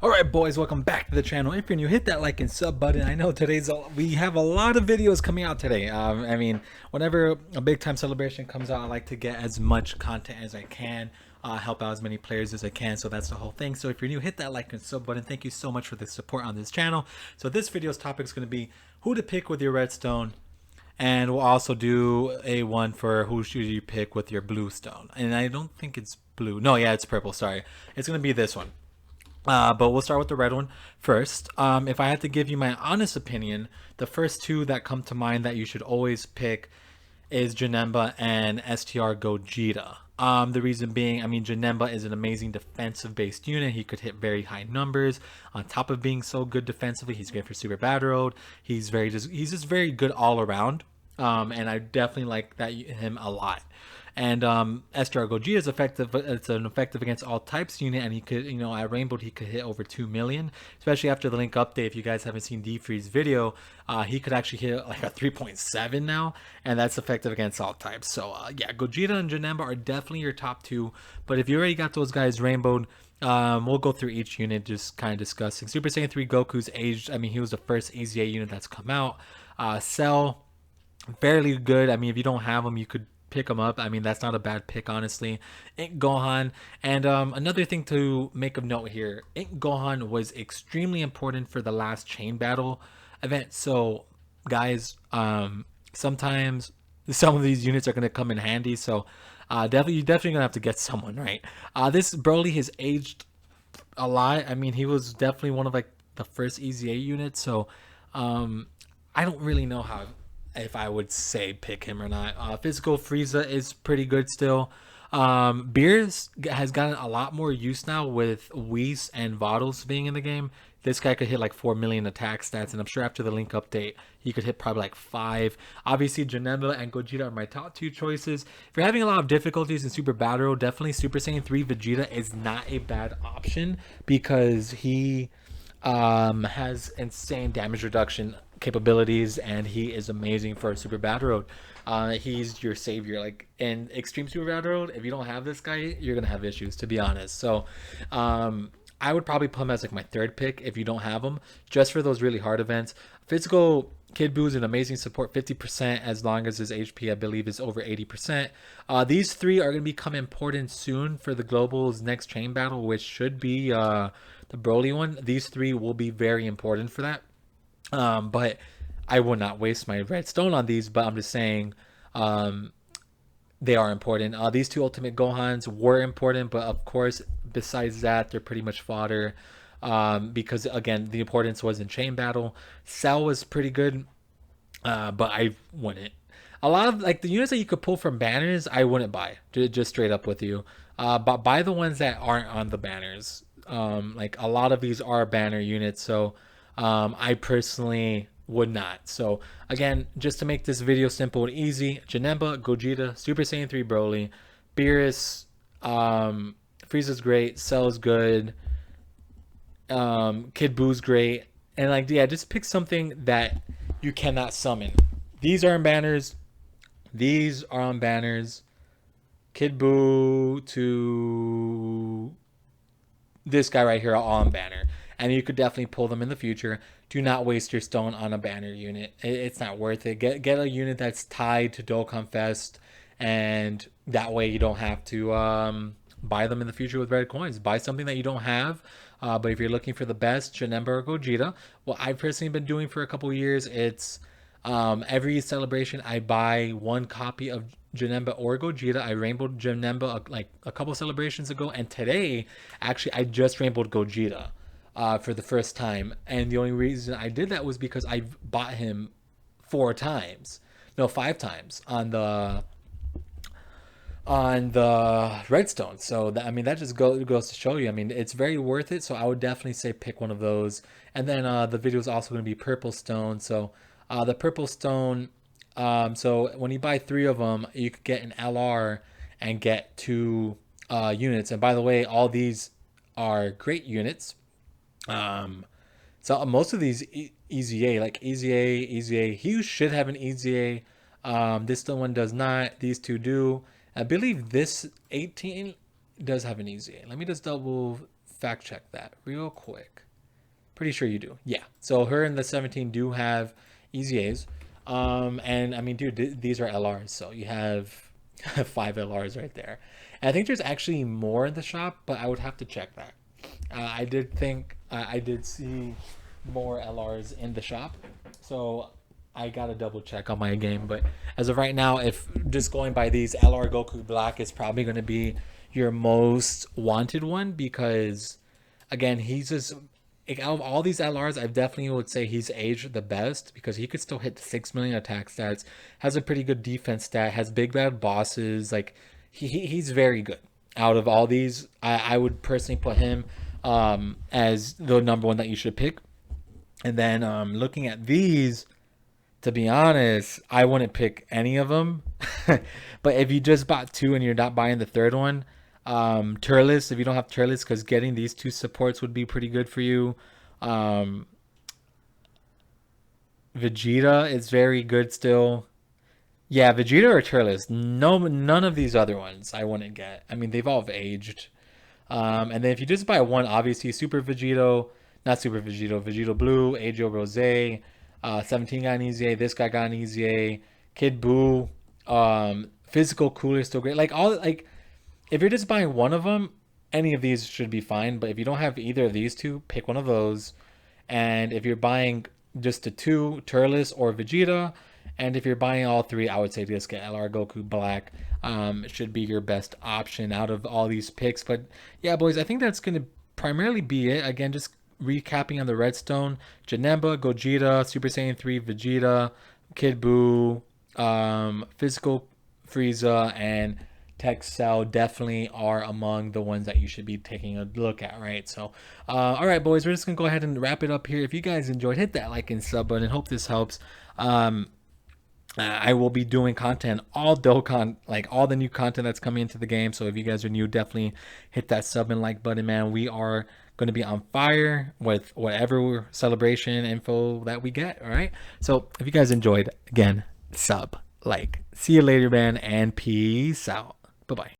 Alright boys, welcome back to the channel. If you're new, hit that like and sub button. I know we have a lot of videos coming out today. Whenever a big time celebration comes out, I like to get as much content as I can, help out as many players as I can, so that's the whole thing. So if you're new, hit that like and sub button. Thank you so much for the support on this channel. So this video's topic is going to be who to pick with your redstone, and we'll also do a one for who should you pick with your blue stone. And I don't think it's blue. No, yeah, it's purple, sorry. It's going to be this one. But we'll start with the red one first. If I had to give you my honest opinion, the first two that come to mind that you should always pick is Janemba and STR Gogeta. The reason being, Janemba is an amazing defensive-based unit. He could hit very high numbers. On top of being so good defensively, he's great for Super Battle Road. He's just very good all around. And I definitely like him a lot. And STR Gogeta is effective. It's an effective against all types unit, and he could, at Rainbow, he could hit over 2 million. Especially after the link update. If you guys haven't seen D-Free's video, he could actually hit like a 3.7 now, and that's effective against all types. So yeah, Gogeta and Janemba are definitely your top two. But if you already got those guys rainbowed, we'll go through each unit, just kind of discussing. Super Saiyan 3 Goku's aged. He was the first EZA unit that's come out. Cell, fairly good. If you don't have him, you could pick him up. That's not a bad pick, honestly. Ink Gohan. And another thing to make of note here, Ink Gohan was extremely important for the last chain battle event. So guys, sometimes some of these units are going to come in handy. So you're definitely gonna have to get someone, right. This Broly has aged a lot. He was definitely one of like the first EZA units. So I don't really know how, if I would say pick him or not. Physical Frieza is pretty good still. Beers has gotten a lot more use now with Whis and Vados being in the game. This guy could hit like 4 million attack stats, and I'm sure after the link update, he could hit probably like 5. Obviously, Janemba and Gogeta are my top two choices. If you're having a lot of difficulties in Super Battle, definitely Super Saiyan 3 Vegeta is not a bad option because he has insane damage reduction capabilities, and he is amazing for Super Battle Road. He's your savior. Like in Extreme Super Battle Road, if you don't have this guy, you're gonna have issues, to be honest. So I would probably put him as like my third pick if you don't have him, just for those really hard events. Physical Kid Buu is an amazing support, 50% as long as his HP, I believe, is over 80%. These three are going to become important soon for the Global's next chain battle, which should be the Broly one. These three will be very important for that. But I will not waste my redstone on these, but I'm just saying they are important. These two Ultimate Gohans were important, but of course, besides that, they're pretty much fodder. Because again, the importance was in chain battle. Cell was pretty good, but I wouldn't. A lot of like the units that you could pull from banners, I wouldn't buy. Just straight up with you. But buy the ones that aren't on the banners. Like a lot of these are banner units, so I personally would not. So again, just to make this video simple and easy, Janemba, Gogeta, Super Saiyan 3 Broly, Beerus, Frieza's great, Cell's good, Kid Boo's great, and like yeah, just pick something that you cannot summon. These are on banners. These are on banners. Kid Boo to this guy right here are all on banner, and you could definitely pull them in the future. Do not waste your stone on a banner unit. It's not worth it. Get a unit that's tied to Dokkan Fest, and that way you don't have to buy them in the future with red coins. Buy something that you don't have. But if you're looking for the best, Janemba or Gogeta, what I've personally been doing for a couple years, it's every celebration I buy one copy of Janemba or Gogeta. I rainbowed Janemba like a couple celebrations ago, and today, actually, I just rainbowed Gogeta for the first time. And the only reason I did that was because I bought him 5 times on the redstone. So that just goes to show you. It's very worth it. So I would definitely say pick one of those. And then the video is also going to be purple stone. So the purple stone. So when you buy 3 of them, you could get an LR and get 2 units. And by the way, all these are great units. So most of these EZA, like EZA, he should have an EZA. This one does not. These two do. I believe this 18 does have an EZA. Let me just double fact check that real quick. Pretty sure you do. Yeah. So her and the 17 do have EZAs. And I mean, dude, these are LRs. So you have 5 LRs right there. And I think there's actually more in the shop, but I would have to check that. I did think I did see more LRs in the shop. So I gotta double check on my game. But as of right now, if just going by these, LR Goku Black is probably going to be your most wanted one because, again, he's just like, out of all these LRs, I definitely would say he's aged the best because he could still hit 6 million attack stats, has a pretty good defense stat, has big bad bosses. Like he's very good. Out of all these, I would personally put him as the number one that you should pick. And then looking at these, to be honest, I wouldn't pick any of them. But if you just bought two and you're not buying the third one, Turles, if you don't have Turles, because getting these two supports would be pretty good for you. Um, Vegeta is very good still. Yeah, Vegeta or Turles. No, none of these other ones I wouldn't get. I mean, they've all aged. And then if you just buy one, obviously Super Vegito, not Super Vegito, Vegito Blue, Agio Rose, 17 got an EZA, this guy got an EZA, Kid Buu, Physical Cooler still great. Like all like if you're just buying one of them, any of these should be fine. But if you don't have either of these two, pick one of those. And if you're buying just the two, Turles or Vegeta, and if you're buying all three, I would say just get LR Goku Black. It should be your best option out of all these picks. But yeah, boys, I think that's going to primarily be it. Again, just recapping on the Redstone: Janemba, Gogeta, Super Saiyan 3, Vegeta, Kid Buu, Physical Frieza, and Tech Cell definitely are among the ones that you should be taking a look at, right? So, all right, boys, we're just gonna go ahead and wrap it up here. If you guys enjoyed, hit that like and sub button. Hope this helps. I will be doing content, all Dokkan, like all the new content that's coming into the game. So if you guys are new, definitely hit that sub and like button, man. We are going to be on fire with whatever celebration info that we get. All right. So if you guys enjoyed, again, sub, like. See you later, man, and peace out. Bye bye.